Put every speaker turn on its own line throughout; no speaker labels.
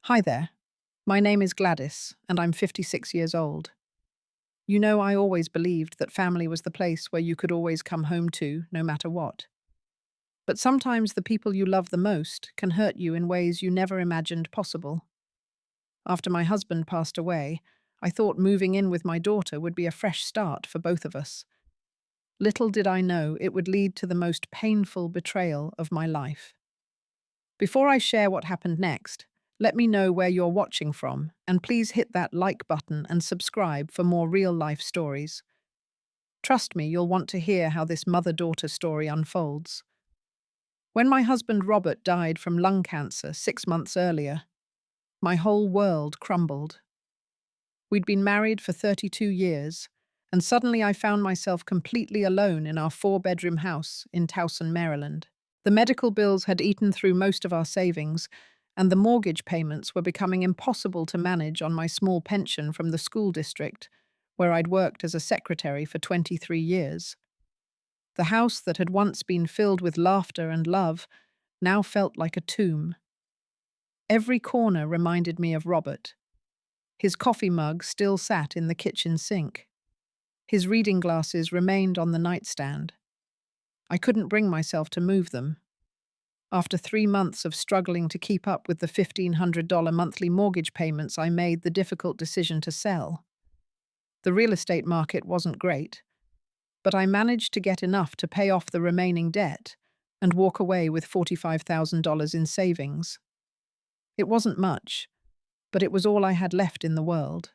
Hi there. My name is Gladys, and I'm 56 years old. You know, I always believed that family was the place where you could always come home to, no matter what. But sometimes the people you love the most can hurt you in ways you never imagined possible. After my husband passed away, I thought moving in with my daughter would be a fresh start for both of us. Little did I know it would lead to the most painful betrayal of my life. Before I share what happened next, let me know where you're watching from, and please hit that like button and subscribe for more real-life stories. Trust me, you'll want to hear how this mother-daughter story unfolds. When my husband Robert died from lung cancer 6 months earlier, my whole world crumbled. We'd been married for 32 years, and suddenly I found myself completely alone in our four-bedroom house in Towson, Maryland. The medical bills had eaten through most of our savings, and the mortgage payments were becoming impossible to manage on my small pension from the school district, where I'd worked as a secretary for 23 years. The house that had once been filled with laughter and love now felt like a tomb. Every corner reminded me of Robert. His coffee mug still sat in the kitchen sink. His reading glasses remained on the nightstand. I couldn't bring myself to move them. After 3 months of struggling to keep up with the $1,500 monthly mortgage payments, I made the difficult decision to sell. The real estate market wasn't great, but I managed to get enough to pay off the remaining debt and walk away with $45,000 in savings. It wasn't much, but it was all I had left in the world.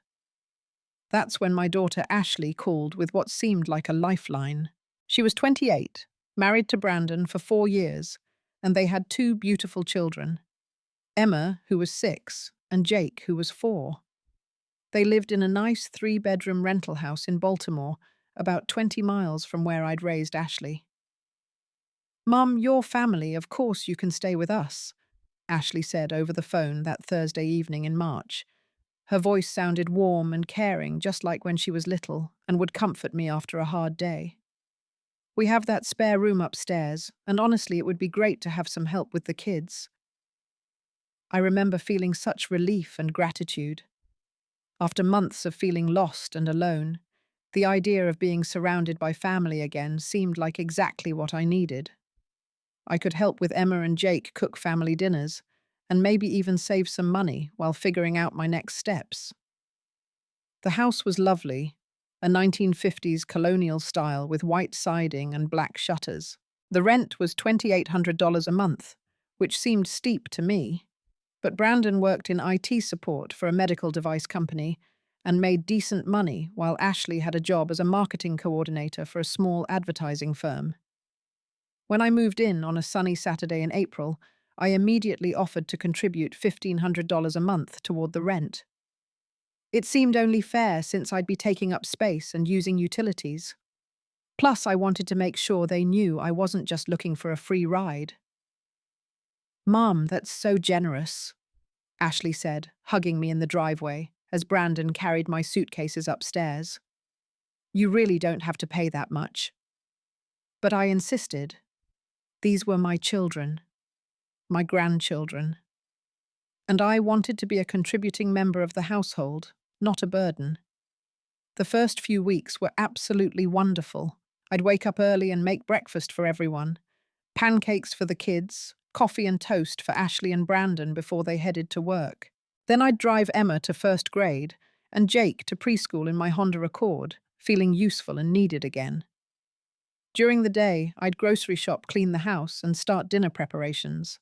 That's when my daughter Ashley called with what seemed like a lifeline. She was 28, married to Brandon for 4 years, and they had 2 beautiful children, Emma, who was 6, and Jake, who was 4. They lived in a nice 3-bedroom rental house in Baltimore, about 20 miles from where I'd raised Ashley. "Mum, your family, of course you can stay with us," Ashley said over the phone that Thursday evening in March. Her voice sounded warm and caring, just like when she was little, and would comfort me after a hard day. "We have that spare room upstairs, and honestly it would be great to have some help with the kids." I remember feeling such relief and gratitude. After months of feeling lost and alone, the idea of being surrounded by family again seemed like exactly what I needed. I could help with Emma and Jake cook family dinners, and maybe even save some money while figuring out my next steps. The house was lovely, a 1950s colonial style with white siding and black shutters. The rent was $2,800 a month, which seemed steep to me, but Brandon worked in IT support for a medical device company and made decent money while Ashley had a job as a marketing coordinator for a small advertising firm. When I moved in on a sunny Saturday in April, I immediately offered to contribute $1,500 a month toward the rent. It seemed only fair since I'd be taking up space and using utilities. Plus, I wanted to make sure they knew I wasn't just looking for a free ride. "Mom, that's so generous," Ashley said, hugging me in the driveway as Brandon carried my suitcases upstairs. "You really don't have to pay that much." But I insisted. These were my children, my grandchildren. And I wanted to be a contributing member of the household, not a burden. The first few weeks were absolutely wonderful. I'd wake up early and make breakfast for everyone. Pancakes for the kids, coffee and toast for Ashley and Brandon before they headed to work. Then I'd drive Emma to first grade and Jake to preschool in my Honda Accord, feeling useful and needed again. During the day, I'd grocery shop, clean the house, and start dinner preparations.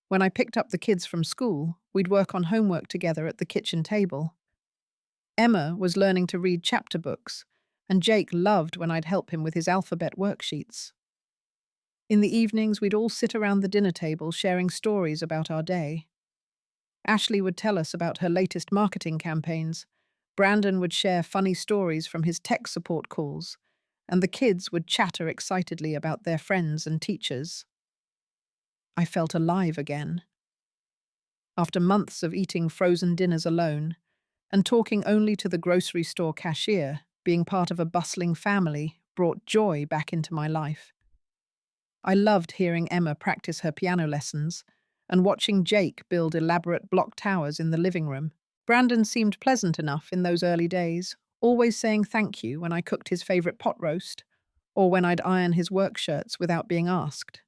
When I picked up the kids from school, we'd work on homework together at the kitchen table. Emma was learning to read chapter books, and Jake loved when I'd help him with his alphabet worksheets. In the evenings, we'd all sit around the dinner table sharing stories about our day. Ashley would tell us about her latest marketing campaigns, Brandon would share funny stories from his tech support calls, and the kids would chatter excitedly about their friends and teachers. I felt alive again. After months of eating frozen dinners alone and talking only to the grocery store cashier, being part of a bustling family brought joy back into my life. I loved hearing Emma practice her piano lessons, and watching Jake build elaborate block towers in the living room. Brandon seemed pleasant enough in those early days, always saying thank you when I cooked his favorite pot roast, or when I'd iron his work shirts without being asked.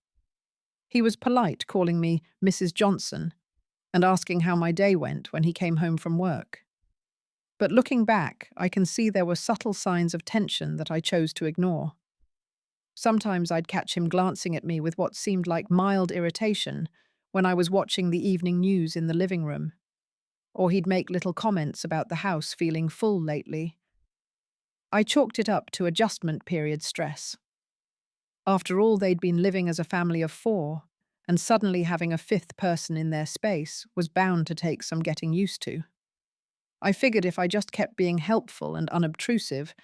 He was polite, calling me Mrs. Johnson, and asking how my day went when he came home from work. But looking back, I can see there were subtle signs of tension that I chose to ignore. Sometimes I'd catch him glancing at me with what seemed like mild irritation when I was watching the evening news in the living room, or he'd make little comments about the house feeling full lately. I chalked it up to adjustment period stress. After all, they'd been living as a family of four, and suddenly having a fifth person in their space was bound to take some getting used to. I figured if I just kept being helpful and unobtrusive,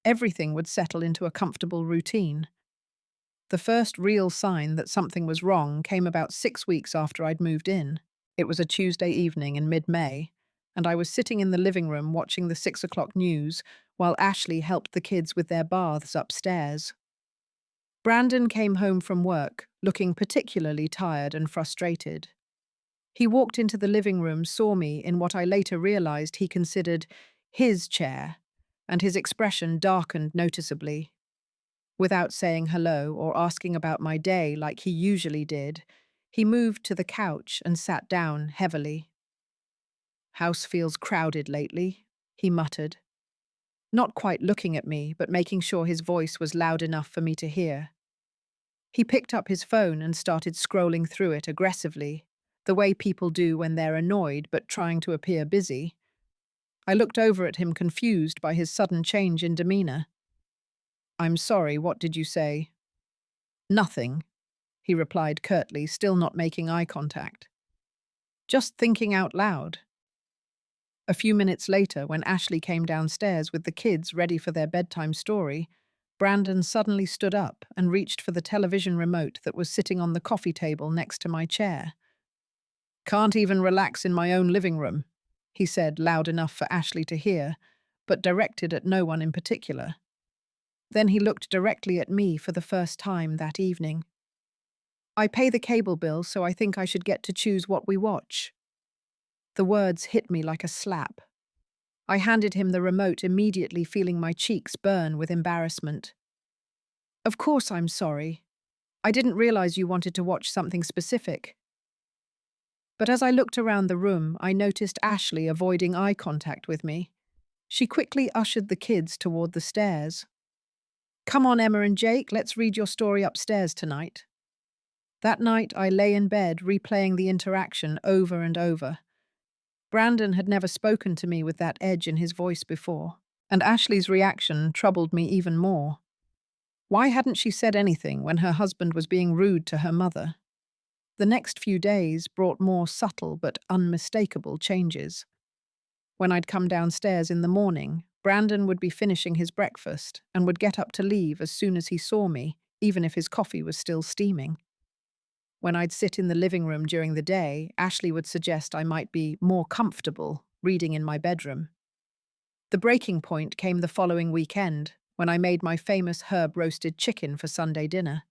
everything would settle into a comfortable routine. The first real sign that something was wrong came about 6 weeks after I'd moved in. It was a Tuesday evening in mid-May, and I was sitting in the living room watching the 6 o'clock news while Ashley helped the kids with their baths upstairs. Brandon came home from work, looking particularly tired and frustrated. He walked into the living room, saw me in what I later realized he considered his chair, and his expression darkened noticeably. Without saying hello or asking about my day like he usually did, he moved to the couch and sat down heavily. "House feels crowded lately," he muttered, not quite looking at me, but making sure his voice was loud enough for me to hear. He picked up his phone and started scrolling through it aggressively, the way people do when they're annoyed but trying to appear busy. I looked over at him, confused by his sudden change in demeanor. "I'm sorry, what did you say?" "Nothing," he replied curtly, still not making eye contact. "Just thinking out loud." A few minutes later, when Ashley came downstairs with the kids ready for their bedtime story, Brandon suddenly stood up and reached for the television remote that was sitting on the coffee table next to my chair. "Can't even relax in my own living room," he said, loud enough for Ashley to hear, but directed at no one in particular. Then he looked directly at me for the first time that evening. "I pay the cable bill, so I think I should get to choose what we watch." The words hit me like a slap. I handed him the remote, immediately feeling my cheeks burn with embarrassment. "Of course I'm sorry. I didn't realize you wanted to watch something specific." But as I looked around the room, I noticed Ashley avoiding eye contact with me. She quickly ushered the kids toward the stairs. "Come on, Emma and Jake, let's read your story upstairs tonight." That night, I lay in bed, replaying the interaction over and over. Brandon had never spoken to me with that edge in his voice before, and Ashley's reaction troubled me even more. Why hadn't she said anything when her husband was being rude to her mother? The next few days brought more subtle but unmistakable changes. When I'd come downstairs in the morning, Brandon would be finishing his breakfast and would get up to leave as soon as he saw me, even if his coffee was still steaming. When I'd sit in the living room during the day, Ashley would suggest I might be more comfortable reading in my bedroom. The breaking point came the following weekend, when I made my famous herb-roasted chicken for Sunday dinner.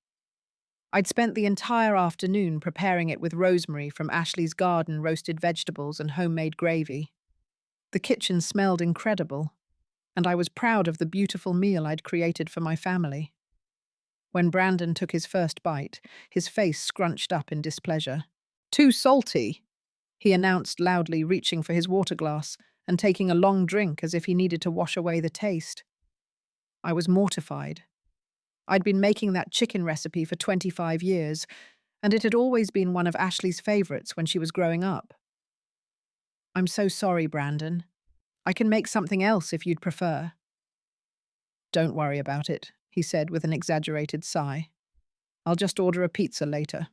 I'd spent the entire afternoon preparing it with rosemary from Ashley's garden, roasted vegetables, and homemade gravy. The kitchen smelled incredible, and I was proud of the beautiful meal I'd created for my family. When Brandon took his first bite, his face scrunched up in displeasure. "Too salty," he announced loudly, reaching for his water glass and taking a long drink as if he needed to wash away the taste. I was mortified. I'd been making that chicken recipe for 25 years, and it had always been one of Ashley's favorites when she was growing up. "I'm so sorry, Brandon. I can make something else if you'd prefer." "Don't worry about it," he said with an exaggerated sigh. "I'll just order a pizza later."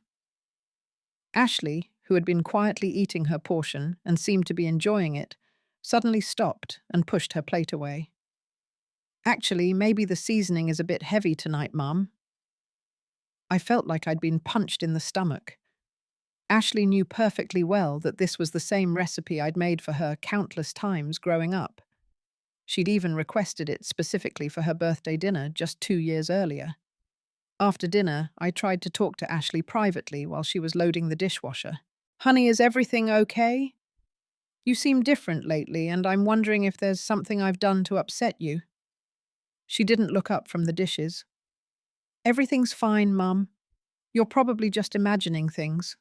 Ashley, who had been quietly eating her portion and seemed to be enjoying it, suddenly stopped and pushed her plate away. "Actually, maybe the seasoning is a bit heavy tonight, Mum." I felt like I'd been punched in the stomach. Ashley knew perfectly well that this was the same recipe I'd made for her countless times growing up. She'd even requested it specifically for her birthday dinner just 2 years earlier. After dinner, I tried to talk to Ashley privately while she was loading the dishwasher. Honey, is everything okay? You seem different lately, and I'm wondering if there's something I've done to upset you. She didn't look up from the dishes. Everything's fine, Mum. You're probably just imagining things.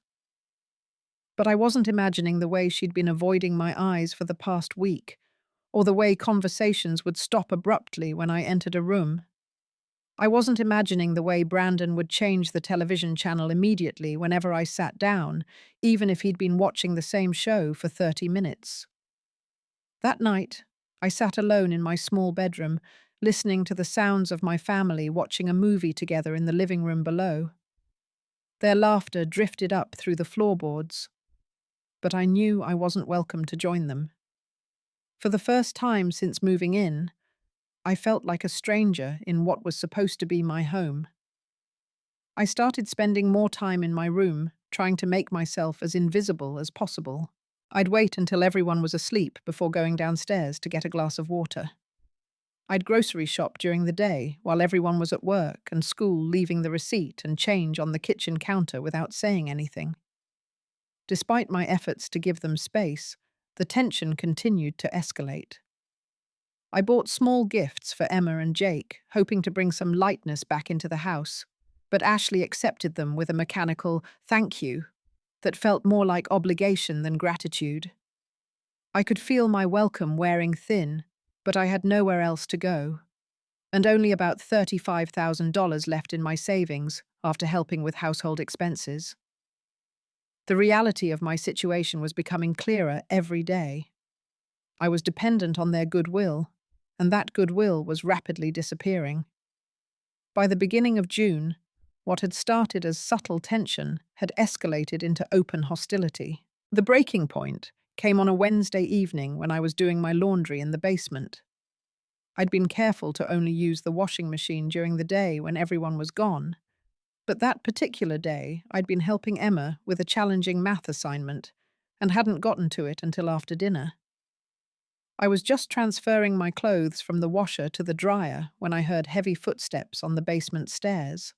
But I wasn't imagining the way she'd been avoiding my eyes for the past week, or the way conversations would stop abruptly when I entered a room. I wasn't imagining the way Brandon would change the television channel immediately whenever I sat down, even if he'd been watching the same show for 30 minutes. That night, I sat alone in my small bedroom, listening to the sounds of my family watching a movie together in the living room below. Their laughter drifted up through the floorboards, but I knew I wasn't welcome to join them. For the first time since moving in, I felt like a stranger in what was supposed to be my home. I started spending more time in my room, trying to make myself as invisible as possible. I'd wait until everyone was asleep before going downstairs to get a glass of water. I'd grocery shop during the day while everyone was at work and school, leaving the receipt and change on the kitchen counter without saying anything. Despite my efforts to give them space, the tension continued to escalate. I bought small gifts for Emma and Jake, hoping to bring some lightness back into the house, but Ashley accepted them with a mechanical "thank you" that felt more like obligation than gratitude. I could feel my welcome wearing thin, but I had nowhere else to go, and only about $35,000 left in my savings after helping with household expenses. The reality of my situation was becoming clearer every day. I was dependent on their goodwill, and that goodwill was rapidly disappearing. By the beginning of June, what had started as subtle tension had escalated into open hostility. The breaking point came on a Wednesday evening when I was doing my laundry in the basement. I'd been careful to only use the washing machine during the day when everyone was gone, but that particular day I'd been helping Emma with a challenging math assignment and hadn't gotten to it until after dinner. I was just transferring my clothes from the washer to the dryer when I heard heavy footsteps on the basement stairs.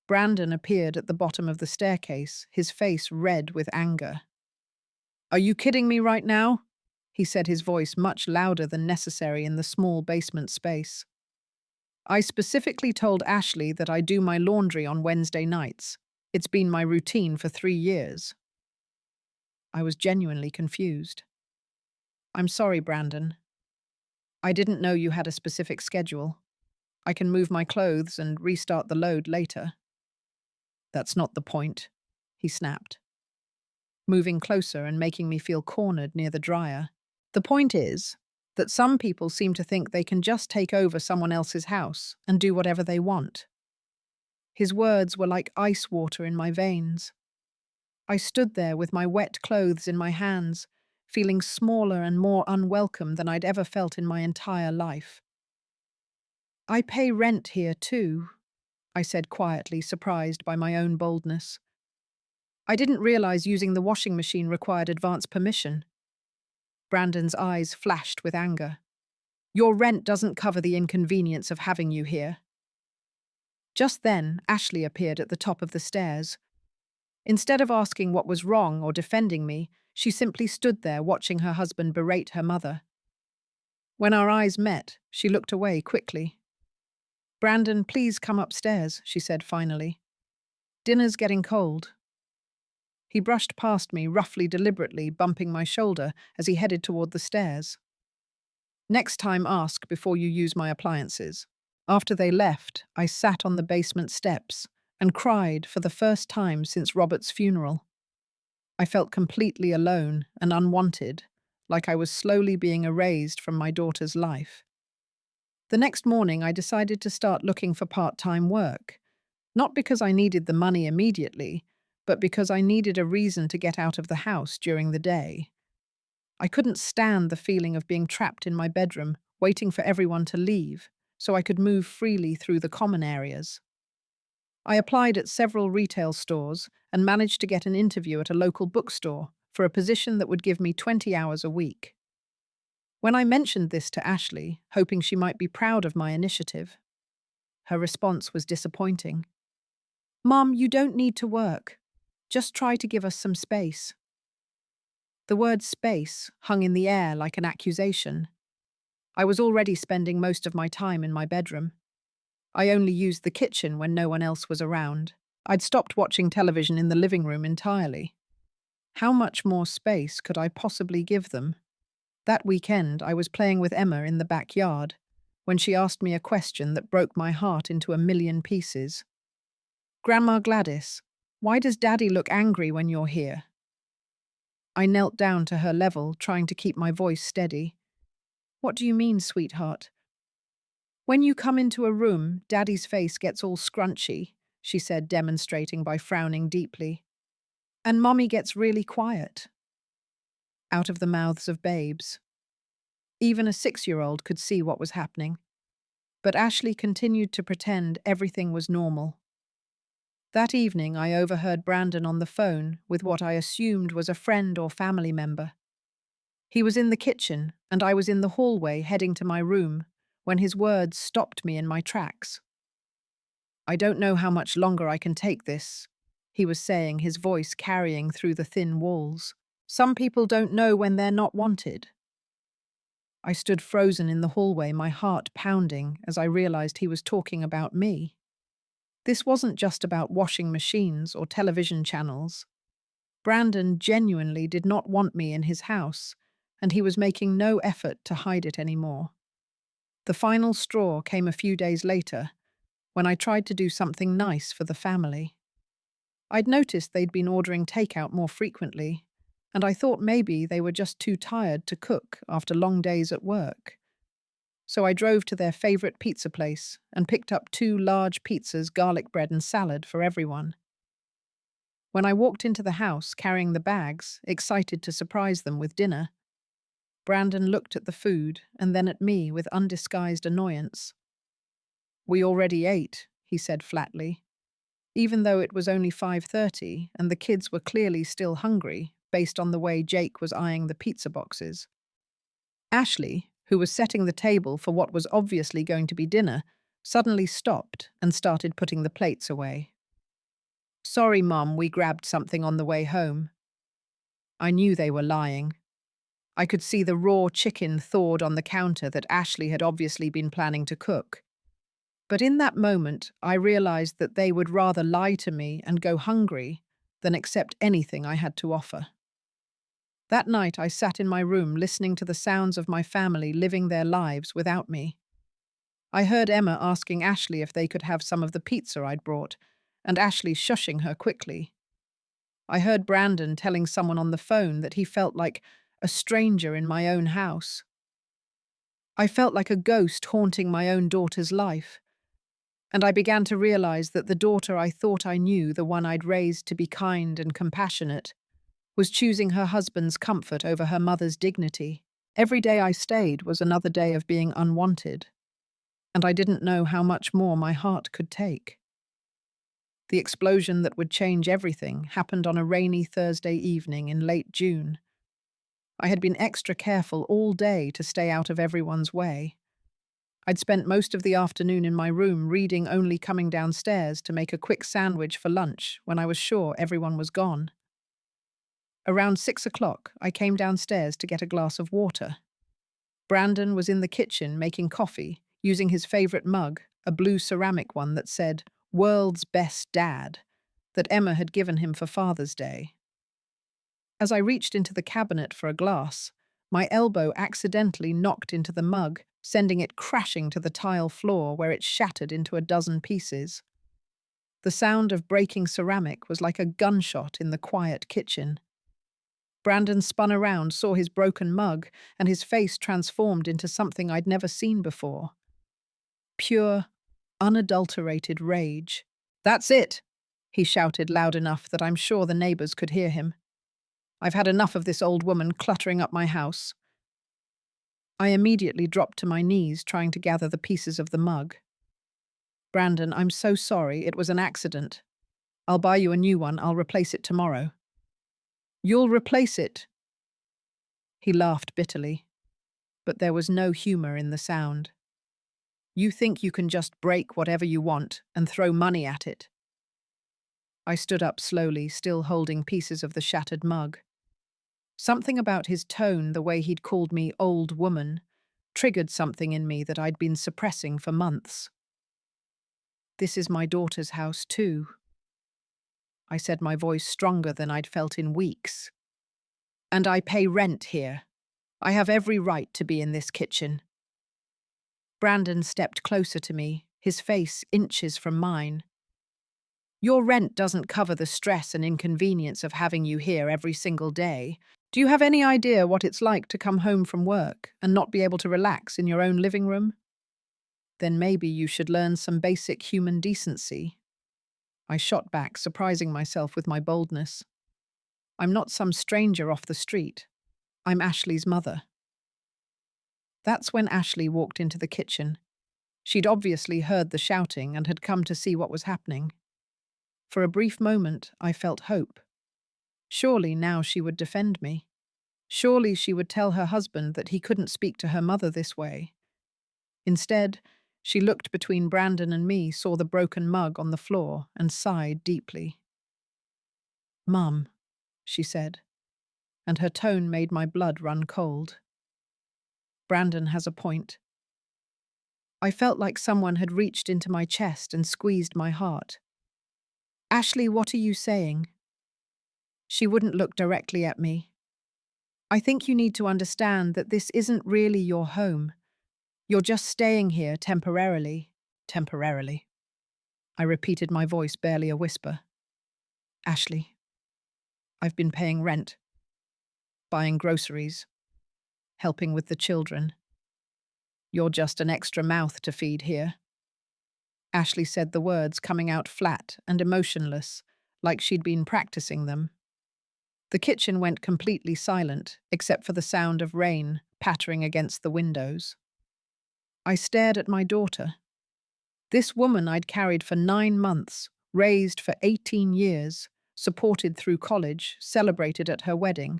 Brandon appeared at the bottom of the staircase, his face red with anger. "Are you kidding me right now?" he said, his voice much louder than necessary in the small basement space. "I specifically told Ashley that I do my laundry on Wednesday nights. It's been my routine for 3 years." I was genuinely confused. "I'm sorry, Brandon. I didn't know you had a specific schedule. I can move my clothes and restart the load later." "That's not the point," he snapped, moving closer and making me feel cornered near the dryer. "The point is that some people seem to think they can just take over someone else's house and do whatever they want." His words were like ice water in my veins. I stood there with my wet clothes in my hands, feeling smaller and more unwelcome than I'd ever felt in my entire life. "I pay rent here too," I said quietly, surprised by my own boldness. "I didn't realize using the washing machine required advance permission." Brandon's eyes flashed with anger. "Your rent doesn't cover the inconvenience of having you here." Just then, Ashley appeared at the top of the stairs. Instead of asking what was wrong or defending me, she simply stood there watching her husband berate her mother. When our eyes met, she looked away quickly. "Brandon, please come upstairs," she said finally. "Dinner's getting cold." He brushed past me, roughly deliberately, bumping my shoulder as he headed toward the stairs. "Next time ask before you use my appliances." After they left, I sat on the basement steps and cried for the first time since Robert's funeral. I felt completely alone and unwanted, like I was slowly being erased from my daughter's life. The next morning, I decided to start looking for part-time work, not because I needed the money immediately, but because I needed a reason to get out of the house during the day. I couldn't stand the feeling of being trapped in my bedroom, waiting for everyone to leave, so I could move freely through the common areas. I applied at several retail stores and managed to get an interview at a local bookstore for a position that would give me 20 hours a week. When I mentioned this to Ashley, hoping she might be proud of my initiative, her response was disappointing. "Mom, you don't need to work. Just try to give us some space." The word space hung in the air like an accusation. I was already spending most of my time in my bedroom. I only used the kitchen when no one else was around. I'd stopped watching television in the living room entirely. How much more space could I possibly give them? That weekend, I was playing with Emma in the backyard when she asked me a question that broke my heart into a million pieces. "Grandma Gladys, why does Daddy look angry when you're here?" I knelt down to her level, trying to keep my voice steady. "What do you mean, sweetheart?" "When you come into a room, Daddy's face gets all scrunchy," she said, demonstrating by frowning deeply. "And Mommy gets really quiet." Out of the mouths of babes. Even a 6-year-old could see what was happening. But Ashley continued to pretend everything was normal. That evening, I overheard Brandon on the phone with what I assumed was a friend or family member. He was in the kitchen, and I was in the hallway heading to my room when his words stopped me in my tracks. "I don't know how much longer I can take this," he was saying, his voice carrying through the thin walls. "Some people don't know when they're not wanted." I stood frozen in the hallway, my heart pounding as I realized he was talking about me. This wasn't just about washing machines or television channels. Brandon genuinely did not want me in his house, and he was making no effort to hide it anymore. The final straw came a few days later, when I tried to do something nice for the family. I'd noticed they'd been ordering takeout more frequently, and I thought maybe they were just too tired to cook after long days at work. So I drove to their favorite pizza place and picked up 2 large pizzas, garlic bread, and salad for everyone. When I walked into the house carrying the bags, excited to surprise them with dinner, Brandon looked at the food and then at me with undisguised annoyance. "We already ate," he said flatly, even though it was only 5:30 and the kids were clearly still hungry based on the way Jake was eyeing the pizza boxes. Ashley, who was setting the table for what was obviously going to be dinner, suddenly stopped and started putting the plates away. "Sorry, Mum, we grabbed something on the way home." I knew they were lying. I could see the raw chicken thawed on the counter that Ashley had obviously been planning to cook. But in that moment, I realized that they would rather lie to me and go hungry than accept anything I had to offer. That night, I sat in my room listening to the sounds of my family living their lives without me. I heard Emma asking Ashley if they could have some of the pizza I'd brought, and Ashley shushing her quickly. I heard Brandon telling someone on the phone that he felt like a stranger in my own house. I felt like a ghost haunting my own daughter's life. And I began to realize that the daughter I thought I knew, the one I'd raised to be kind and compassionate, was choosing her husband's comfort over her mother's dignity. Every day I stayed was another day of being unwanted, and I didn't know how much more my heart could take. The explosion that would change everything happened on a rainy Thursday evening in late June. I had been extra careful all day to stay out of everyone's way. I'd spent most of the afternoon in my room reading, only coming downstairs to make a quick sandwich for lunch when I was sure everyone was gone. Around 6 o'clock, I came downstairs to get a glass of water. Brandon was in the kitchen making coffee, using his favorite mug, a blue ceramic one that said, "World's Best Dad," that Emma had given him for Father's Day. As I reached into the cabinet for a glass, my elbow accidentally knocked into the mug, sending it crashing to the tile floor where it shattered into a dozen pieces. The sound of breaking ceramic was like a gunshot in the quiet kitchen. Brandon spun around, saw his broken mug, and his face transformed into something I'd never seen before. Pure, unadulterated rage. "That's it!" he shouted loud enough that I'm sure the neighbors could hear him. "I've had enough of this old woman cluttering up my house." I immediately dropped to my knees, trying to gather the pieces of the mug. "Brandon, I'm so sorry. It was an accident. I'll buy you a new one. I'll replace it tomorrow." "You'll replace it?" He laughed bitterly, but there was no humor in the sound. "You think you can just break whatever you want and throw money at it?" I stood up slowly, still holding pieces of the shattered mug. Something about his tone, the way he'd called me old woman, triggered something in me that I'd been suppressing for months. This is my daughter's house, too, I said, my voice stronger than I'd felt in weeks. And I pay rent here. I have every right to be in this kitchen. Brandon stepped closer to me, his face inches from mine. Your rent doesn't cover the stress and inconvenience of having you here every single day. Do you have any idea what it's like to come home from work and not be able to relax in your own living room? Then maybe you should learn some basic human decency. I shot back, surprising myself with my boldness. I'm not some stranger off the street. I'm Ashley's mother. That's when Ashley walked into the kitchen. She'd obviously heard the shouting and had come to see what was happening. For a brief moment, I felt hope. Surely now she would defend me. Surely she would tell her husband that he couldn't speak to her mother this way. Instead, she looked between Brandon and me, saw the broken mug on the floor, and sighed deeply. "Mum," she said, and her tone made my blood run cold. Brandon has a point. I felt like someone had reached into my chest and squeezed my heart. "Ashley, what are you saying?" She wouldn't look directly at me. "I think you need to understand that this isn't really your home. You're just staying here temporarily." Temporarily. I repeated, my voice barely a whisper. "Ashley, I've been paying rent, buying groceries, helping with the children. You're just an extra mouth to feed here." Ashley said the words coming out flat and emotionless, like she'd been practicing them. The kitchen went completely silent, except for the sound of rain pattering against the windows. I stared at my daughter. This woman I'd carried for 9 months, raised for 18 years, supported through college, celebrated at her wedding.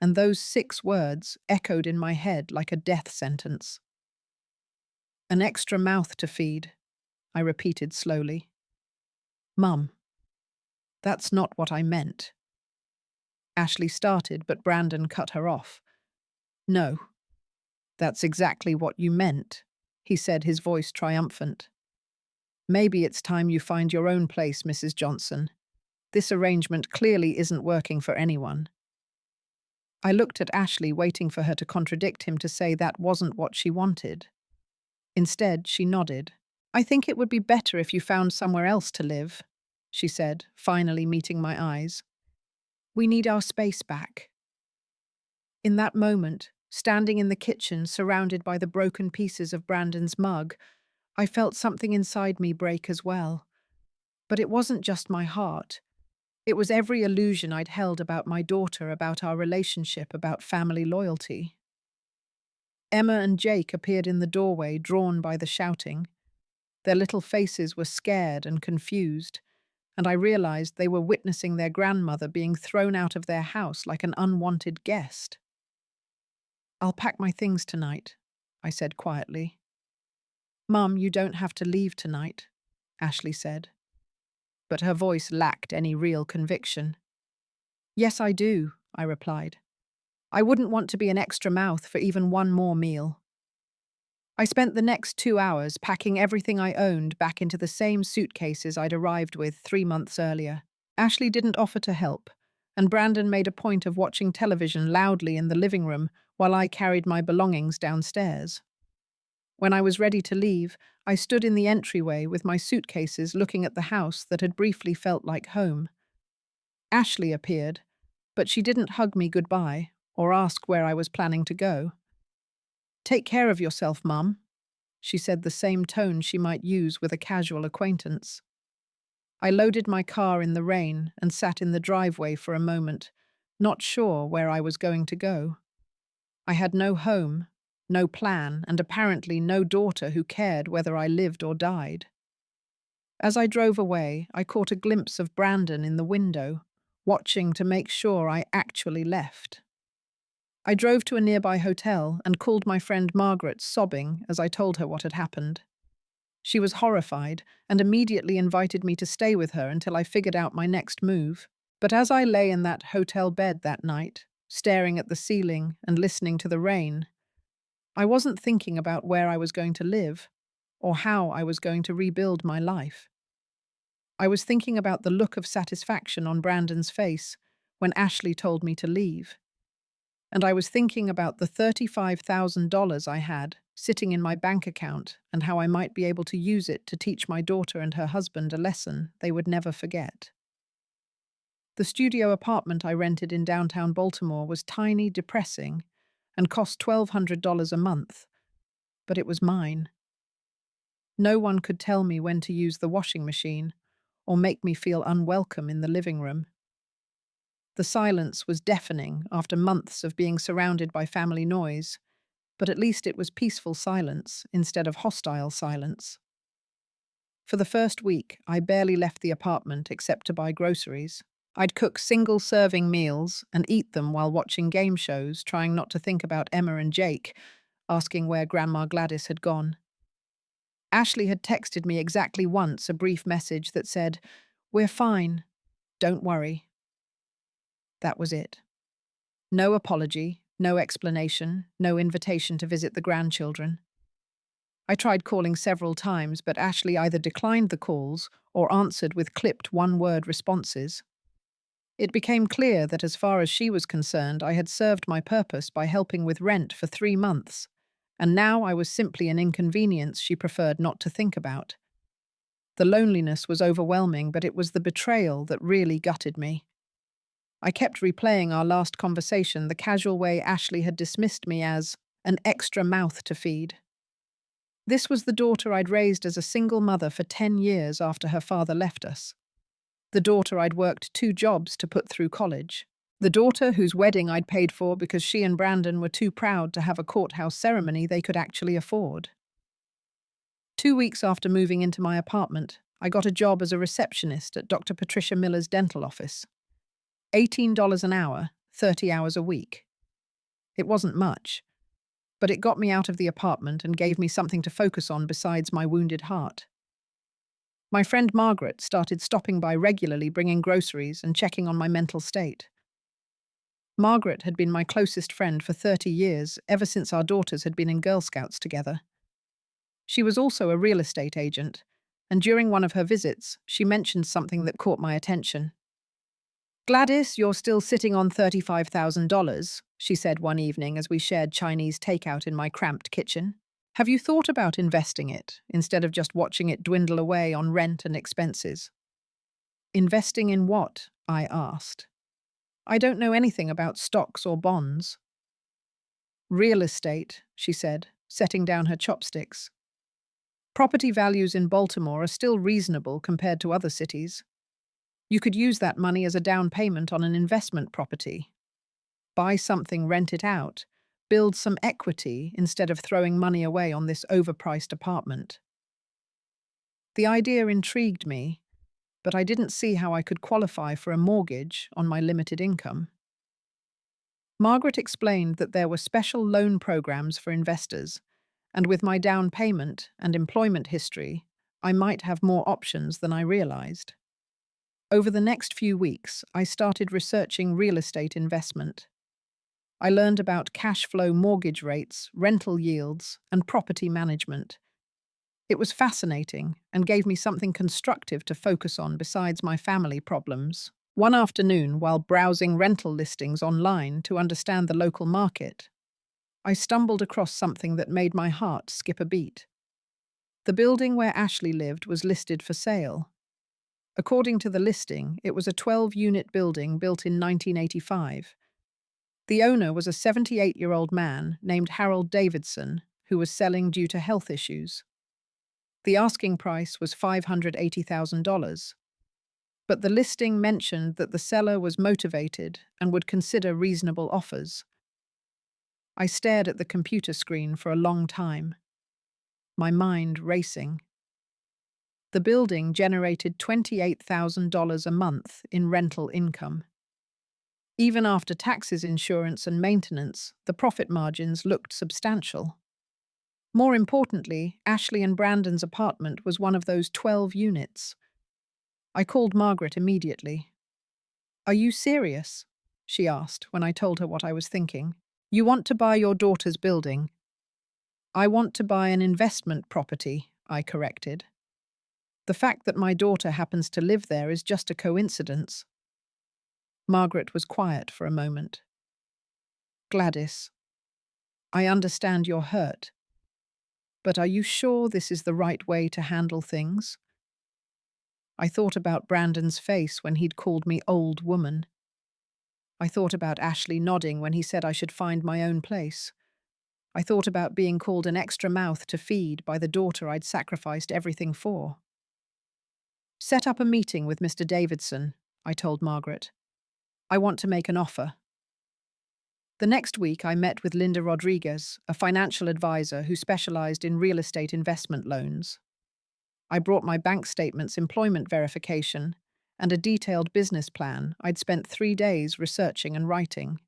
And those 6 words echoed in my head like a death sentence. "An extra mouth to feed," I repeated slowly. "Mum, that's not what I meant." Ashley started, but Brandon cut her off. "No, that's exactly what you meant," he said, his voice triumphant. "Maybe it's time you find your own place, Mrs. Johnson. This arrangement clearly isn't working for anyone." I looked at Ashley, waiting for her to contradict him, to say that wasn't what she wanted. Instead, she nodded. "I think it would be better if you found somewhere else to live," she said, finally meeting my eyes. "We need our space back." In that moment, standing in the kitchen, surrounded by the broken pieces of Brandon's mug, I felt something inside me break as well. But it wasn't just my heart. It was every illusion I'd held about my daughter, about our relationship, about family loyalty. Emma and Jake appeared in the doorway, drawn by the shouting. Their little faces were scared and confused, and I realized they were witnessing their grandmother being thrown out of their house like an unwanted guest. "I'll pack my things tonight," I said quietly. "Mum, you don't have to leave tonight," Ashley said. But her voice lacked any real conviction. "Yes, I do," I replied. "I wouldn't want to be an extra mouth for even one more meal." I spent the next 2 hours packing everything I owned back into the same suitcases I'd arrived with 3 months earlier. Ashley didn't offer to help, and Brandon made a point of watching television loudly in the living room while I carried my belongings downstairs. When I was ready to leave, I stood in the entryway with my suitcases, looking at the house that had briefly felt like home. Ashley appeared, but she didn't hug me goodbye or ask where I was planning to go. "Take care of yourself, Mum," she said, the same tone she might use with a casual acquaintance. I loaded my car in the rain and sat in the driveway for a moment, not sure where I was going to go. I had no home, no plan, and apparently no daughter who cared whether I lived or died. As I drove away, I caught a glimpse of Brandon in the window, watching to make sure I actually left. I drove to a nearby hotel and called my friend Margaret, sobbing as I told her what had happened. She was horrified and immediately invited me to stay with her until I figured out my next move. But as I lay in that hotel bed that night, staring at the ceiling and listening to the rain, I wasn't thinking about where I was going to live or how I was going to rebuild my life. I was thinking about the look of satisfaction on Brandon's face when Ashley told me to leave. And I was thinking about the $35,000 I had sitting in my bank account and how I might be able to use it to teach my daughter and her husband a lesson they would never forget. The studio apartment I rented in downtown Baltimore was tiny, depressing, and cost $1,200 a month, but it was mine. No one could tell me when to use the washing machine or make me feel unwelcome in the living room. The silence was deafening after months of being surrounded by family noise, but at least it was peaceful silence instead of hostile silence. For the first week, I barely left the apartment except to buy groceries. I'd cook single-serving meals and eat them while watching game shows, trying not to think about Emma and Jake, asking where Grandma Gladys had gone. Ashley had texted me exactly once a brief message that said, "We're fine. Don't worry." That was it. No apology, no explanation, no invitation to visit the grandchildren. I tried calling several times, but Ashley either declined the calls or answered with clipped one-word responses. It became clear that as far as she was concerned, I had served my purpose by helping with rent for 3 months, and now I was simply an inconvenience she preferred not to think about. The loneliness was overwhelming, but it was the betrayal that really gutted me. I kept replaying our last conversation, the casual way Ashley had dismissed me as an extra mouth to feed. This was the daughter I'd raised as a single mother for 10 years after her father left us. The daughter I'd worked 2 jobs to put through college. The daughter whose wedding I'd paid for because she and Brandon were too proud to have a courthouse ceremony they could actually afford. 2 weeks after moving into my apartment, I got a job as a receptionist at Dr. Patricia Miller's dental office. $18 an hour, 30 hours a week. It wasn't much, but it got me out of the apartment and gave me something to focus on besides my wounded heart. My friend Margaret started stopping by regularly, bringing groceries and checking on my mental state. Margaret had been my closest friend for 30 years, ever since our daughters had been in Girl Scouts together. She was also a real estate agent, and during one of her visits, she mentioned something that caught my attention. "Gladys, you're still sitting on $35,000, she said one evening as we shared Chinese takeout in my cramped kitchen. Have you thought about investing it, instead of just watching it dwindle away on rent and expenses?" "Investing in what?" I asked. "I don't know anything about stocks or bonds." "Real estate," she said, setting down her chopsticks. "Property values in Baltimore are still reasonable compared to other cities. You could use that money as a down payment on an investment property. Buy something, rent it out, build some equity instead of throwing money away on this overpriced apartment." The idea intrigued me, but I didn't see how I could qualify for a mortgage on my limited income. Margaret explained that there were special loan programs for investors, and with my down payment and employment history, I might have more options than I realized. Over the next few weeks, I started researching real estate investment. I learned about cash flow mortgage rates, rental yields, and property management. It was fascinating and gave me something constructive to focus on besides my family problems. One afternoon, while browsing rental listings online to understand the local market, I stumbled across something that made my heart skip a beat. The building where Ashley lived was listed for sale. According to the listing, it was a 12-unit building built in 1985. The owner was a 78-year-old man named Harold Davidson, who was selling due to health issues. The asking price was $580,000. But the listing mentioned that the seller was motivated and would consider reasonable offers. I stared at the computer screen for a long time, my mind racing. The building generated $28,000 a month in rental income. Even after taxes, insurance, and maintenance, the profit margins looked substantial. More importantly, Ashley and Brandon's apartment was one of those 12 units. I called Margaret immediately. "Are you serious?" she asked when I told her what I was thinking. "You want to buy your daughter's building?" "I want to buy an investment property," I corrected. "The fact that my daughter happens to live there is just a coincidence." Margaret was quiet for a moment. "Gladys, I understand you're hurt, but are you sure this is the right way to handle things?" I thought about Brandon's face when he'd called me old woman. I thought about Ashley nodding when he said I should find my own place. I thought about being called an extra mouth to feed by the daughter I'd sacrificed everything for. "Set up a meeting with Mr. Davidson," I told Margaret. "I want to make an offer." The next week, I met with Linda Rodriguez, a financial advisor who specialized in real estate investment loans. I brought my bank statements, employment verification, and a detailed business plan I'd spent 3 days researching and writing.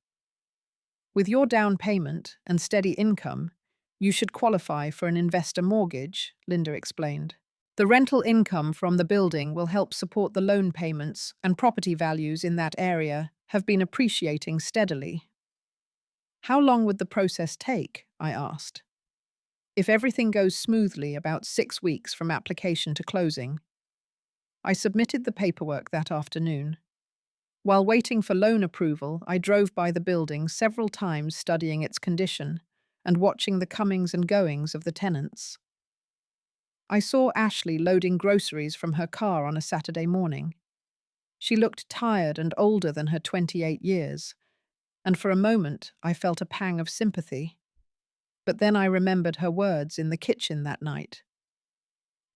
"With your down payment and steady income, you should qualify for an investor mortgage," Linda explained. "The rental income from the building will help support the loan payments, and property values in that area have been appreciating steadily." "How long would the process take?" I asked. "If everything goes smoothly, about 6 weeks from application to closing." I submitted the paperwork that afternoon. While waiting for loan approval, I drove by the building several times, studying its condition and watching the comings and goings of the tenants. I saw Ashley loading groceries from her car on a Saturday morning. She looked tired and older than her 28 years, and for a moment I felt a pang of sympathy. But then I remembered her words in the kitchen that night.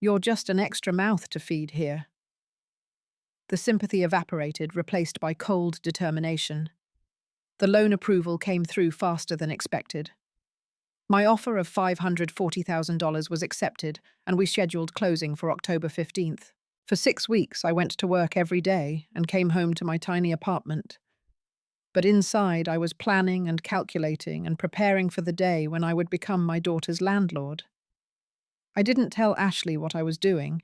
"You're just an extra mouth to feed here." The sympathy evaporated, replaced by cold determination. The loan approval came through faster than expected. My offer of $540,000 was accepted, and we scheduled closing for October 15th. For 6 weeks, I went to work every day and came home to my tiny apartment. But inside, I was planning and calculating and preparing for the day when I would become my daughter's landlord. I didn't tell Ashley what I was doing.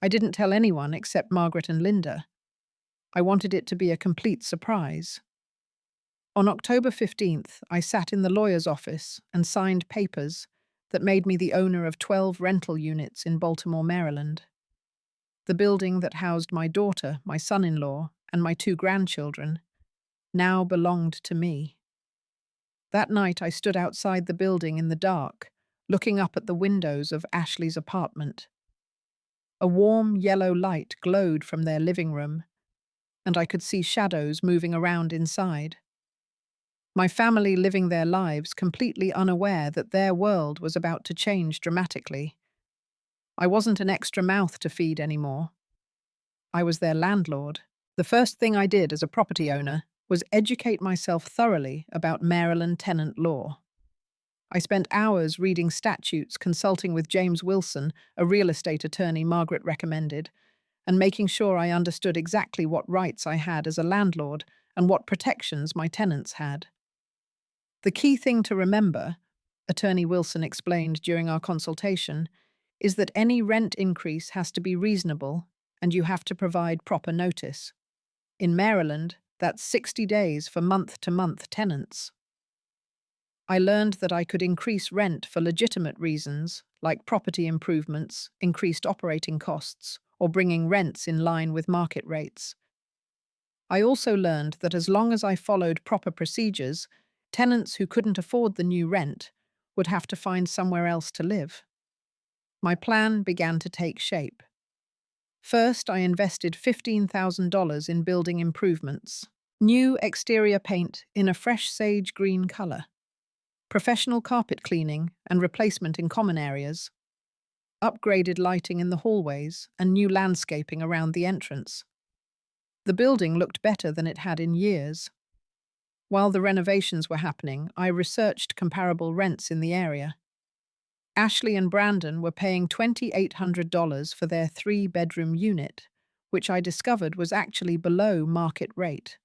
I didn't tell anyone except Margaret and Linda. I wanted it to be a complete surprise. On October 15th, I sat in the lawyer's office and signed papers that made me the owner of 12 rental units in Baltimore, Maryland. The building that housed my daughter, my son-in-law, and my 2 grandchildren now belonged to me. That night, I stood outside the building in the dark, looking up at the windows of Ashley's apartment. A warm yellow light glowed from their living room, and I could see shadows moving around inside. My family living their lives completely unaware that their world was about to change dramatically. I wasn't an extra mouth to feed anymore. I was their landlord. The first thing I did as a property owner was educate myself thoroughly about Maryland tenant law. I spent hours reading statutes, consulting with James Wilson, a real estate attorney Margaret recommended, and making sure I understood exactly what rights I had as a landlord and what protections my tenants had. "The key thing to remember," Attorney Wilson explained during our consultation, "is that any rent increase has to be reasonable and you have to provide proper notice. In Maryland, that's 60 days for month-to-month tenants." I learned that I could increase rent for legitimate reasons, like property improvements, increased operating costs, or bringing rents in line with market rates. I also learned that as long as I followed proper procedures, tenants who couldn't afford the new rent would have to find somewhere else to live. My plan began to take shape. First, I invested $15,000 in building improvements. New exterior paint in a fresh sage green color. Professional carpet cleaning and replacement in common areas. Upgraded lighting in the hallways and new landscaping around the entrance. The building looked better than it had in years. While the renovations were happening, I researched comparable rents in the area. Ashley and Brandon were paying $2,800 for their 3-bedroom unit, which I discovered was actually below market rate.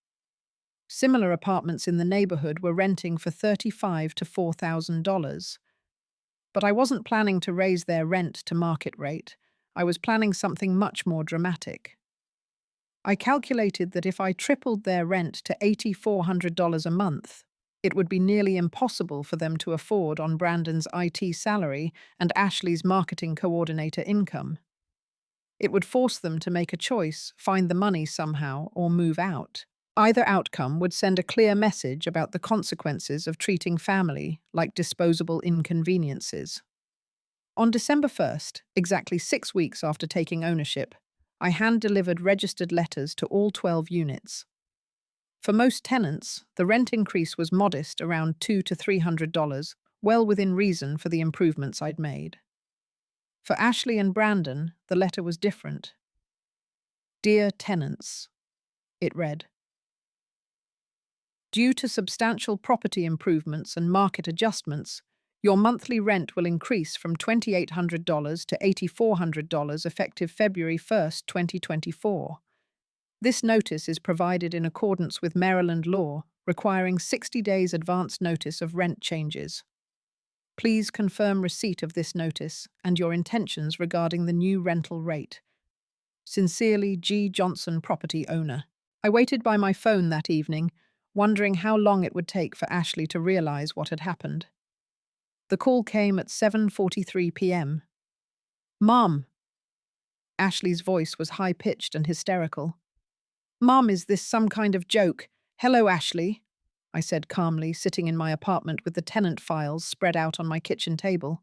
Similar apartments in the neighborhood were renting for $35,000 to $4,000. But I wasn't planning to raise their rent to market rate. I was planning something much more dramatic. I calculated that if I tripled their rent to $8,400 a month, it would be nearly impossible for them to afford on Brandon's IT salary and Ashley's marketing coordinator income. It would force them to make a choice, find the money somehow, or move out. Either outcome would send a clear message about the consequences of treating family like disposable inconveniences. On December 1st, exactly 6 weeks after taking ownership, I hand-delivered registered letters to all 12 units. For most tenants, the rent increase was modest, around $200 to $300, well within reason for the improvements I'd made. For Ashley and Brandon, the letter was different. Dear tenants, it read, due to substantial property improvements and market adjustments, your monthly rent will increase from $2,800 to $8,400 effective February 1st, 2024. This notice is provided in accordance with Maryland law, requiring 60 days advance notice of rent changes. Please confirm receipt of this notice and your intentions regarding the new rental rate. Sincerely, G. Johnson, property owner. I waited by my phone that evening, wondering how long it would take for Ashley to realize what had happened. The call came at 7:43 p.m. Mom! Ashley's voice was high-pitched and hysterical. Mom, is this some kind of joke? Hello, Ashley, I said calmly, sitting in my apartment with the tenant files spread out on my kitchen table.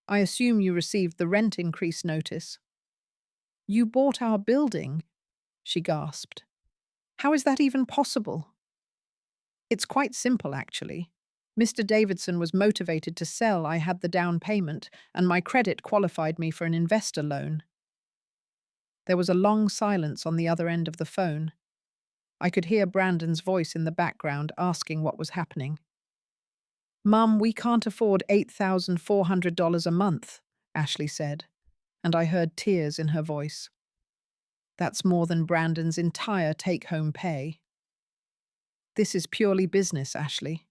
I assume you received the rent increase notice. You bought our building, she gasped. How is that even possible? It's quite simple, actually. Mr. Davidson was motivated to sell. I had the down payment, and my credit qualified me for an investor loan. There was a long silence on the other end of the phone. I could hear Brandon's voice in the background asking what was happening. Mum, we can't afford $8,400 a month, Ashley said, and I heard tears in her voice. That's more than Brandon's entire take-home pay. This is purely business, Ashley,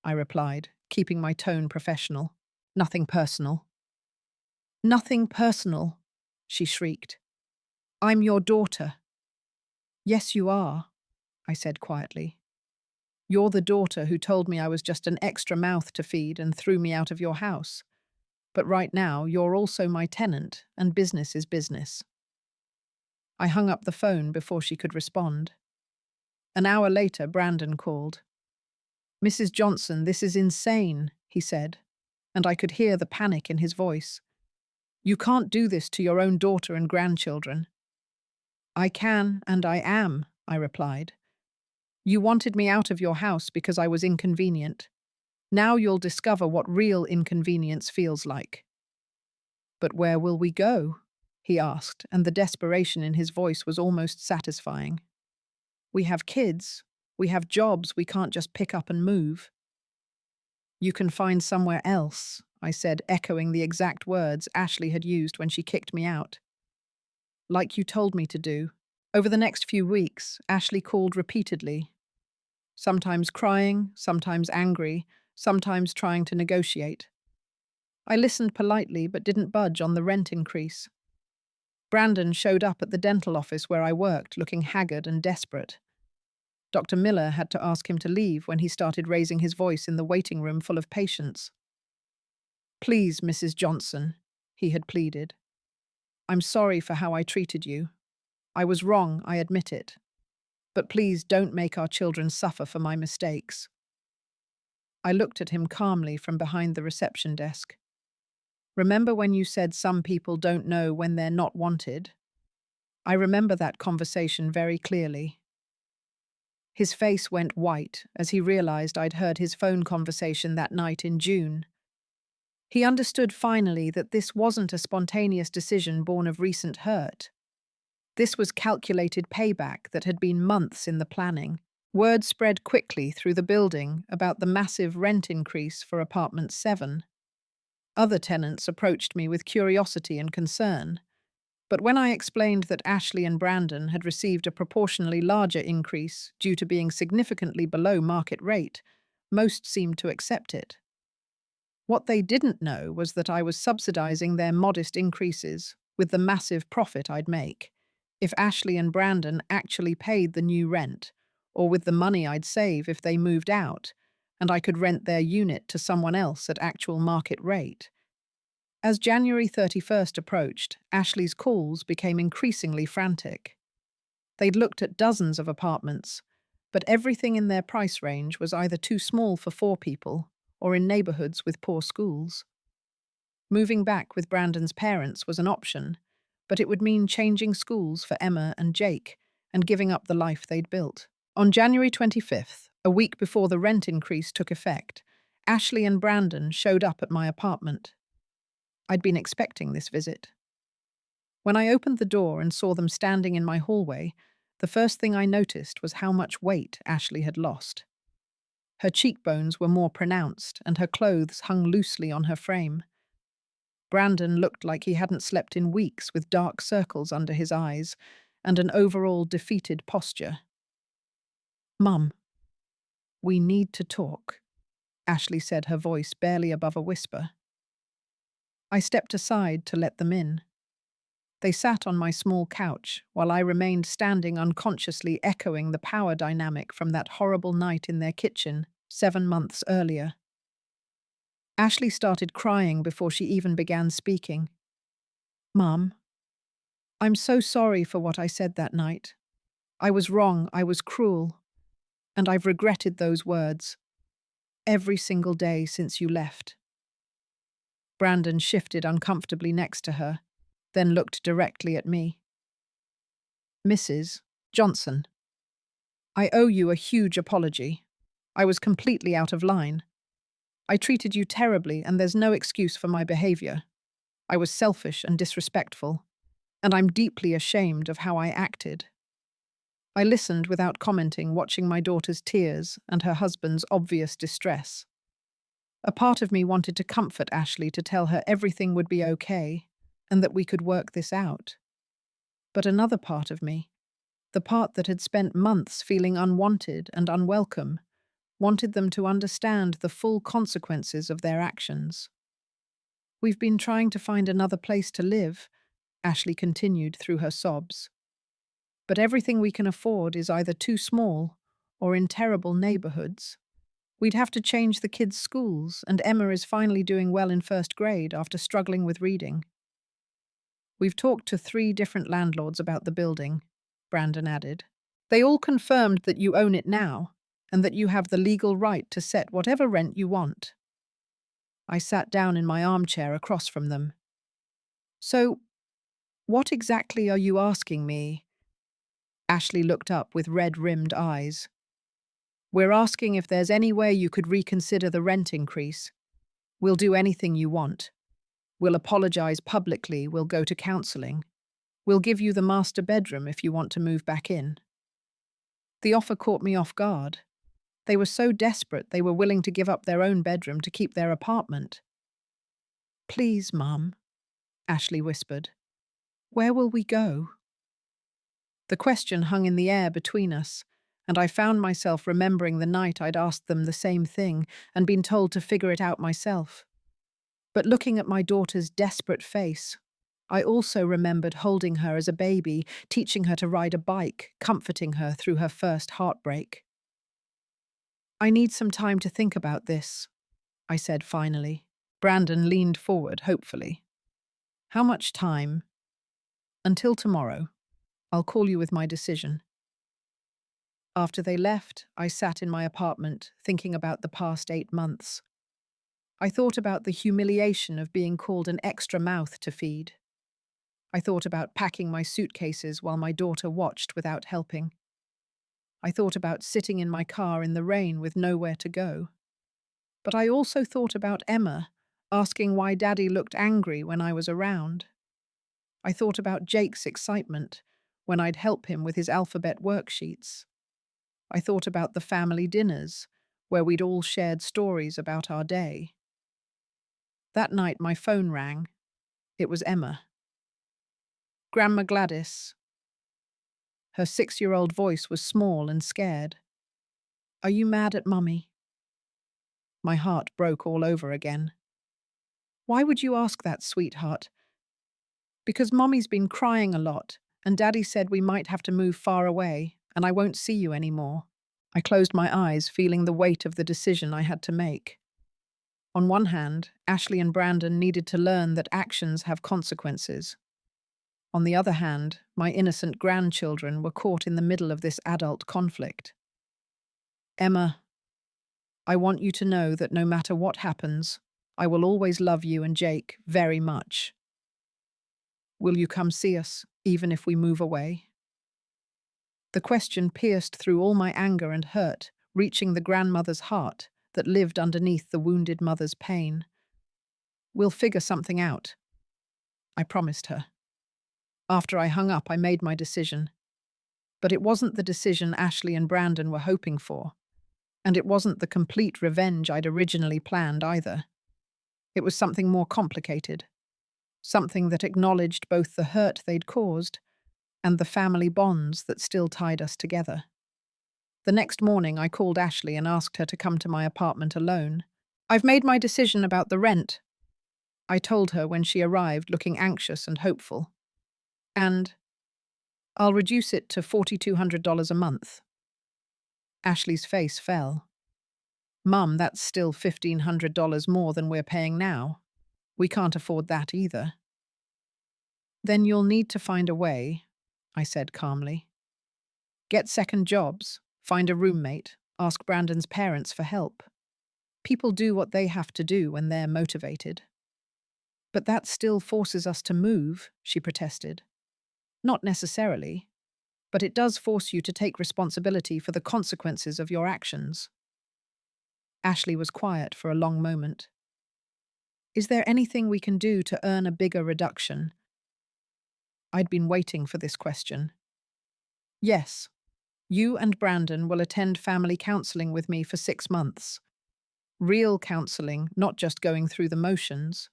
I replied, keeping my tone professional. Nothing personal. Nothing personal, she shrieked. I'm your daughter. Yes, you are, I said quietly. You're the daughter who told me I was just an extra mouth to feed and threw me out of your house. But right now, you're also my tenant, and business is business. I hung up the phone before she could respond. An hour later, Brandon called. Mrs. Johnson, this is insane, he said, and I could hear the panic in his voice. You can't do this to your own daughter and grandchildren. I can, and I am, I replied. You wanted me out of your house because I was inconvenient. Now you'll discover what real inconvenience feels like. But where will we go? He asked, and the desperation in his voice was almost satisfying. We have kids. We have jobs we can't just pick up and move. You can find somewhere else, I said, echoing the exact words Ashley had used when she kicked me out. Like you told me to do. Over the next few weeks, Ashley called repeatedly. Sometimes crying, sometimes angry, sometimes trying to negotiate. I listened politely but didn't budge on the rent increase. Brandon showed up at the dental office where I worked, looking haggard and desperate. Dr. Miller had to ask him to leave when he started raising his voice in the waiting room full of patients. Please, Mrs. Johnson, he had pleaded. I'm sorry for how I treated you. I was wrong, I admit it. But please don't make our children suffer for my mistakes. I looked at him calmly from behind the reception desk. Remember when you said some people don't know when they're not wanted? I remember that conversation very clearly. His face went white as he realized I'd heard his phone conversation that night in June. He understood finally that this wasn't a spontaneous decision born of recent hurt. This was calculated payback that had been months in the planning. Word spread quickly through the building about the massive rent increase for apartment 7. Other tenants approached me with curiosity and concern. But when I explained that Ashley and Brandon had received a proportionally larger increase due to being significantly below market rate, most seemed to accept it. What they didn't know was that I was subsidizing their modest increases with the massive profit I'd make if Ashley and Brandon actually paid the new rent, or with the money I'd save if they moved out, and I could rent their unit to someone else at actual market rate. As January 31st approached, Ashley's calls became increasingly frantic. They'd looked at dozens of apartments, but everything in their price range was either too small for 4 people or in neighborhoods with poor schools. Moving back with Brandon's parents was an option, but it would mean changing schools for Emma and Jake and giving up the life they'd built. On January 25th, a week before the rent increase took effect, Ashley and Brandon showed up at my apartment. I'd been expecting this visit. When I opened the door and saw them standing in my hallway, the first thing I noticed was how much weight Ashley had lost. Her cheekbones were more pronounced, and her clothes hung loosely on her frame. Brandon looked like he hadn't slept in weeks, with dark circles under his eyes and an overall defeated posture. "Mum, we need to talk," Ashley said, her voice barely above a whisper. I stepped aside to let them in. They sat on my small couch while I remained standing, unconsciously echoing the power dynamic from that horrible night in their kitchen 7 months earlier. Ashley started crying before she even began speaking. "Mum, I'm so sorry for what I said that night. I was wrong, I was cruel, and I've regretted those words every single day since you left." Brandon shifted uncomfortably next to her, then looked directly at me. "Mrs. Johnson, I owe you a huge apology. I was completely out of line. I treated you terribly, and there's no excuse for my behavior. I was selfish and disrespectful, and I'm deeply ashamed of how I acted." I listened without commenting, watching my daughter's tears and her husband's obvious distress. A part of me wanted to comfort Ashley, to tell her everything would be okay and that we could work this out. But another part of me, the part that had spent months feeling unwanted and unwelcome, wanted them to understand the full consequences of their actions. "We've been trying to find another place to live," Ashley continued through her sobs. "But everything we can afford is either too small or in terrible neighborhoods. We'd have to change the kids' schools, and Emma is finally doing well in first grade after struggling with reading. We've talked to 3 different landlords about the building," Brandon added. "They all confirmed that you own it now, and that you have the legal right to set whatever rent you want." I sat down in my armchair across from them. "So, what exactly are you asking me?" Ashley looked up with red-rimmed eyes. "We're asking if there's any way you could reconsider the rent increase. We'll do anything you want. We'll apologize publicly, we'll go to counseling. We'll give you the master bedroom if you want to move back in." The offer caught me off guard. They were so desperate they were willing to give up their own bedroom to keep their apartment. "Please, Mum," Ashley whispered. "Where will we go?" The question hung in the air between us, and I found myself remembering the night I'd asked them the same thing and been told to figure it out myself. But looking at my daughter's desperate face, I also remembered holding her as a baby, teaching her to ride a bike, comforting her through her first heartbreak. "I need some time to think about this," I said finally. Brandon leaned forward hopefully. "How much time?" "Until tomorrow. I'll call you with my decision." After they left, I sat in my apartment, thinking about the past 8 months. I thought about the humiliation of being called an extra mouth to feed. I thought about packing my suitcases while my daughter watched without helping. I thought about sitting in my car in the rain with nowhere to go. But I also thought about Emma, asking why Daddy looked angry when I was around. I thought about Jake's excitement when I'd help him with his alphabet worksheets. I thought about the family dinners, where we'd all shared stories about our day. That night my phone rang. It was Emma. "Grandma Gladys." Her 6-year-old voice was small and scared. "Are you mad at Mummy?" My heart broke all over again. Why would you ask that, sweetheart? Because Mommy's been crying a lot, and Daddy said we might have to move far away, and I won't see you anymore. I closed my eyes, feeling the weight of the decision I had to make. On one hand, Ashley and Brandon needed to learn that actions have consequences. On the other hand, my innocent grandchildren were caught in the middle of this adult conflict. Emma, I want you to know that no matter what happens, I will always love you and Jake very much. Will you come see us, even if we move away? The question pierced through all my anger and hurt, reaching the grandmother's heart that lived underneath the wounded mother's pain. We'll figure something out, I promised her. After I hung up, I made my decision. But it wasn't the decision Ashley and Brandon were hoping for. And it wasn't the complete revenge I'd originally planned either. It was something more complicated. Something that acknowledged both the hurt they'd caused and the family bonds that still tied us together. The next morning, I called Ashley and asked her to come to my apartment alone. I've made my decision about the rent, I told her when she arrived, looking anxious and hopeful. And I'll reduce it to $4,200 a month. Ashley's face fell. Mum, that's still $1,500 more than we're paying now. We can't afford that either. Then you'll need to find a way, I said calmly. Get second jobs, find a roommate, ask Brandon's parents for help. People do what they have to do when they're motivated. But that still forces us to move, she protested. Not necessarily, but it does force you to take responsibility for the consequences of your actions. Ashley was quiet for a long moment. Is there anything we can do to earn a bigger reduction? I'd been waiting for this question. Yes. You and Brandon will attend family counseling with me for 6 months. Real counseling, not just going through the motions.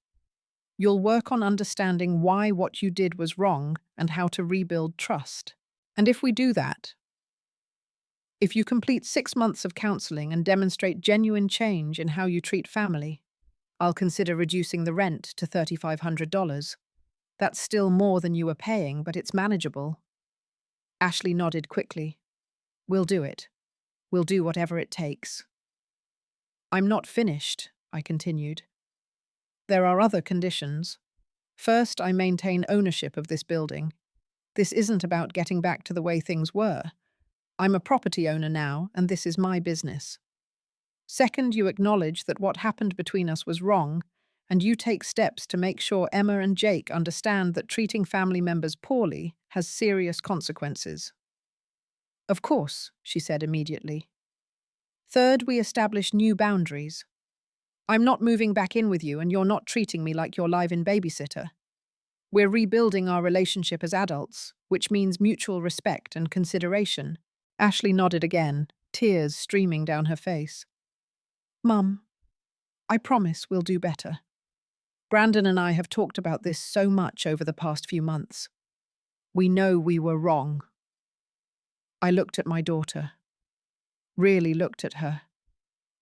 You'll work on understanding why what you did was wrong and how to rebuild trust. And if we do that, if you complete 6 months of counseling and demonstrate genuine change in how you treat family, I'll consider reducing the rent to $3,500. That's still more than you were paying, but it's manageable. Ashley nodded quickly. We'll do it. We'll do whatever it takes. I'm not finished, I continued. There are other conditions. First, I maintain ownership of this building. This isn't about getting back to the way things were. I'm a property owner now, and this is my business. Second, you acknowledge that what happened between us was wrong, and you take steps to make sure Emma and Jake understand that treating family members poorly has serious consequences. Of course, she said immediately. Third, we establish new boundaries. I'm not moving back in with you, and you're not treating me like your live-in babysitter. We're rebuilding our relationship as adults, which means mutual respect and consideration. Ashley nodded again, tears streaming down her face. Mum, I promise we'll do better. Brandon and I have talked about this so much over the past few months. We know we were wrong. I looked at my daughter, really looked at her,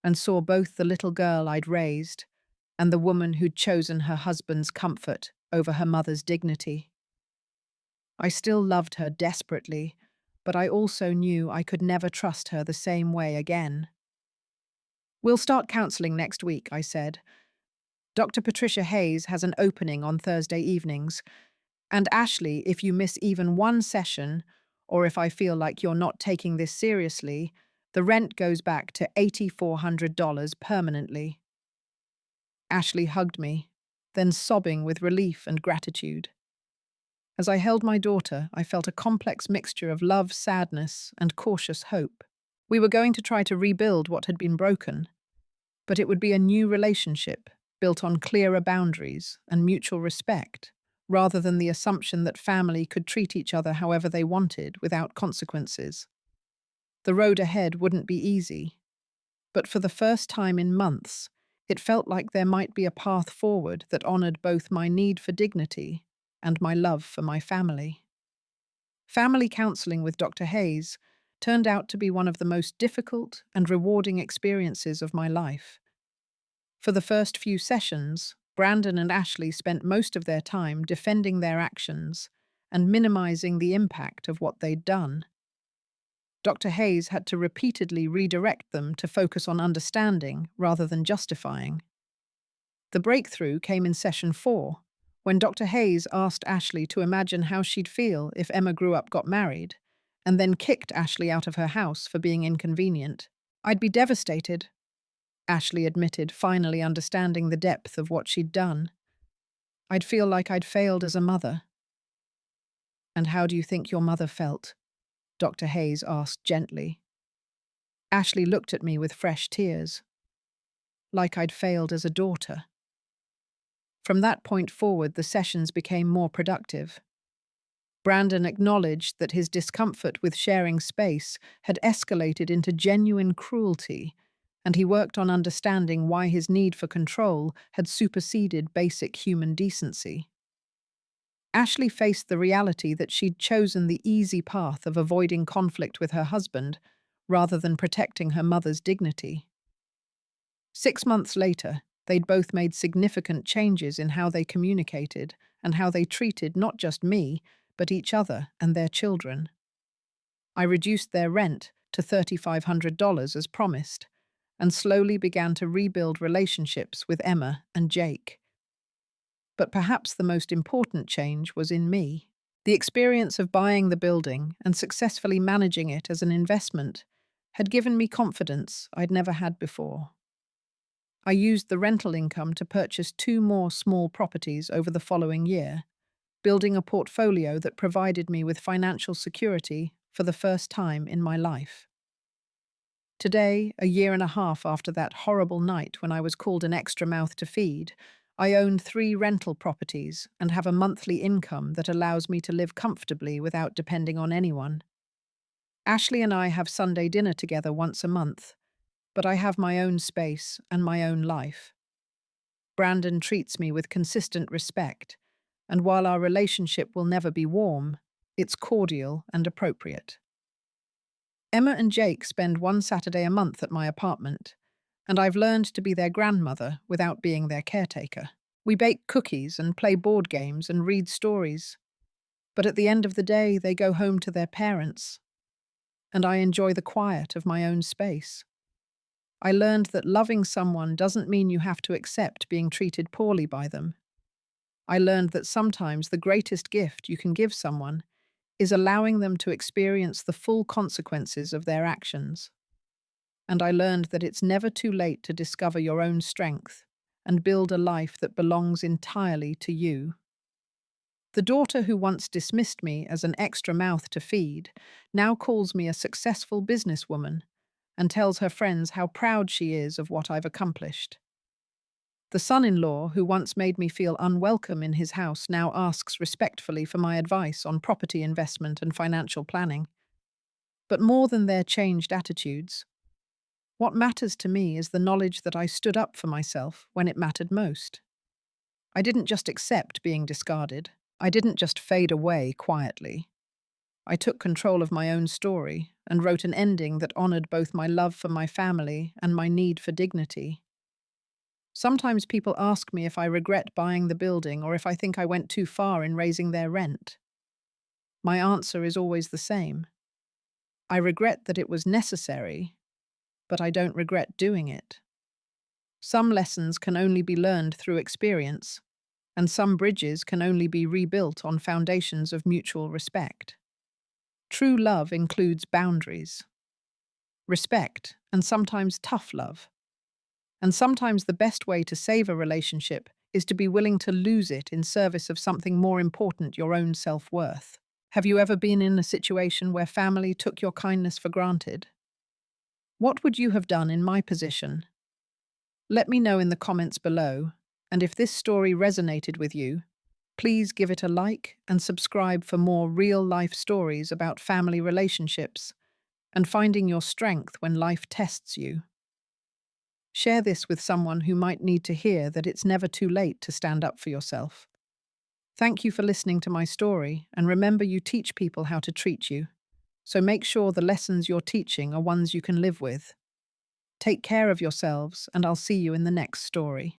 and saw both the little girl I'd raised and the woman who'd chosen her husband's comfort over her mother's dignity. I still loved her desperately, but I also knew I could never trust her the same way again. We'll start counseling next week, I said. Dr. Patricia Hayes has an opening on Thursday evenings, and Ashley, if you miss even one session, or if I feel like you're not taking this seriously, the rent goes back to $8,400 permanently. Ashley hugged me, then sobbing with relief and gratitude. As I held my daughter, I felt a complex mixture of love, sadness, and cautious hope. We were going to try to rebuild what had been broken, but it would be a new relationship built on clearer boundaries and mutual respect, rather than the assumption that family could treat each other however they wanted without consequences. The road ahead wouldn't be easy, but for the first time in months, it felt like there might be a path forward that honored both my need for dignity and my love for my family. Family counseling with Dr. Hayes turned out to be one of the most difficult and rewarding experiences of my life. For the first few sessions, Brandon and Ashley spent most of their time defending their actions and minimizing the impact of what they'd done. Dr. Hayes had to repeatedly redirect them to focus on understanding rather than justifying. The breakthrough came in session 4, when Dr. Hayes asked Ashley to imagine how she'd feel if Emma grew up, got married, and then kicked Ashley out of her house for being inconvenient. "I'd be devastated," Ashley admitted, finally understanding the depth of what she'd done. "I'd feel like I'd failed as a mother." "And how do you think your mother felt?" Dr. Hayes asked gently. Ashley looked at me with fresh tears. "Like I'd failed as a daughter." From that point forward, the sessions became more productive. Brandon acknowledged that his discomfort with sharing space had escalated into genuine cruelty, and he worked on understanding why his need for control had superseded basic human decency. Ashley faced the reality that she'd chosen the easy path of avoiding conflict with her husband rather than protecting her mother's dignity. 6 months later, they'd both made significant changes in how they communicated and how they treated not just me, but each other and their children. I reduced their rent to $3,500 as promised, and slowly began to rebuild relationships with Emma and Jake. But perhaps the most important change was in me. The experience of buying the building and successfully managing it as an investment had given me confidence I'd never had before. I used the rental income to purchase 2 more small properties over the following year, building a portfolio that provided me with financial security for the first time in my life. Today, a year and a half after that horrible night when I was called an extra mouth to feed, I own 3 rental properties and have a monthly income that allows me to live comfortably without depending on anyone. Ashley and I have Sunday dinner together once a month, but I have my own space and my own life. Brandon treats me with consistent respect, and while our relationship will never be warm, it's cordial and appropriate. Emma and Jake spend one Saturday a month at my apartment, and I've learned to be their grandmother without being their caretaker. We bake cookies and play board games and read stories, but at the end of the day, they go home to their parents, and I enjoy the quiet of my own space. I learned that loving someone doesn't mean you have to accept being treated poorly by them. I learned that sometimes the greatest gift you can give someone is allowing them to experience the full consequences of their actions. And I learned that it's never too late to discover your own strength and build a life that belongs entirely to you. The daughter who once dismissed me as an extra mouth to feed now calls me a successful businesswoman and tells her friends how proud she is of what I've accomplished. The son-in-law who once made me feel unwelcome in his house now asks respectfully for my advice on property investment and financial planning. But more than their changed attitudes, what matters to me is the knowledge that I stood up for myself when it mattered most. I didn't just accept being discarded. I didn't just fade away quietly. I took control of my own story and wrote an ending that honored both my love for my family and my need for dignity. Sometimes people ask me if I regret buying the building or if I think I went too far in raising their rent. My answer is always the same. I regret that it was necessary, but I don't regret doing it. Some lessons can only be learned through experience, and some bridges can only be rebuilt on foundations of mutual respect. True love includes boundaries, respect, and sometimes tough love. And sometimes the best way to save a relationship is to be willing to lose it in service of something more important, your own self-worth. Have you ever been in a situation where family took your kindness for granted? What would you have done in my position? Let me know in the comments below, and if this story resonated with you, please give it a like and subscribe for more real-life stories about family relationships and finding your strength when life tests you. Share this with someone who might need to hear that it's never too late to stand up for yourself. Thank you for listening to my story, and remember, you teach people how to treat you. So make sure the lessons you're teaching are ones you can live with. Take care of yourselves, and I'll see you in the next story.